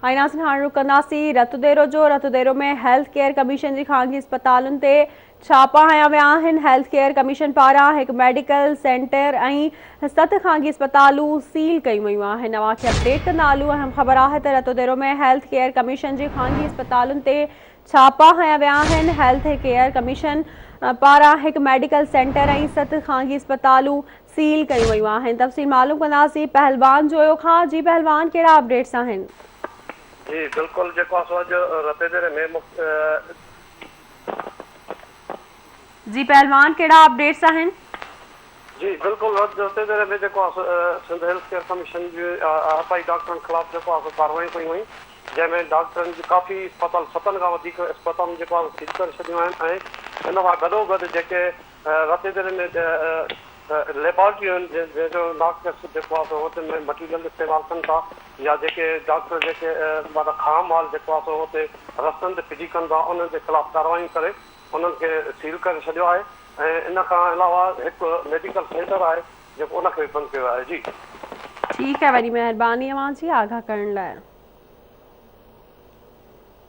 आईनासिन हाणे रुख कंदासीं रतुदेरो जो। रतुदेरो में हेल्थ केयर कमीशन जी ख़ानगी अस्पतालुनि ते छापा हया विया आहिनि। हेल्थ केयर कमीशन पारां हिकु मेडिकल सेंटर ऐं 7 ख़ानगी अस्पतालूं सील कयूं वयूं आहिनि। तव्हांखे अपडेट कंदा हलूं। अहम ख़बर आहे त रतुदेरो में हेल्थ केयर कमीशन जी ख़ानगी अस्पतालुनि ते छापा हया विया आहिनि। हेल्थ केयर कमीशन पारां हिकु मेडिकल सेंटर ऐं 7 ख़ानगी अस्पतालूं सील कयूं वयूं आहिनि। तफ़सील मालूम कंदासीं पहलवान जोयो खां। जी पहलवान, कहिड़ा अपडेट्स आहिनि? जी बिल्कुल रतुदेरे में जी पहलवान, कहिड़ा अपडेट्स आहिनि? जी बिल्कुल रतुदेरे में सिंध हेल्थ केयर कमीशन जी हथाई डॉक्टरनि खिलाफ़ कार्रवाई कई हुई, जंहिंमें डॉक्टरनि जी काफ़ी अस्पताल 7 खां वधीक अस्पतालूं सील करे छॾियूं आहिनि। ऐं इन खां गॾोगॾु जेके रतुदेरे में लेबोरेटरियूं आहिनि जंहिंजो नाक़ हुते में मटीरियल इस्तेमालु कनि था, या जेके डॉक्टर खाम माल हुते रस्तनि ते फिटी कनि था, उन्हनि जे ख़िलाफ़ कार्रवाई करे उन्हनि खे सील करे छॾियो आहे। ऐं इन खां अलावा हिकु मेडिकल सेंटर आहे जेको उनखे बंदि कयो आहे। जी ठीकु है, वॾी महिरबानी अव्हां जी आगाह करण लाइ।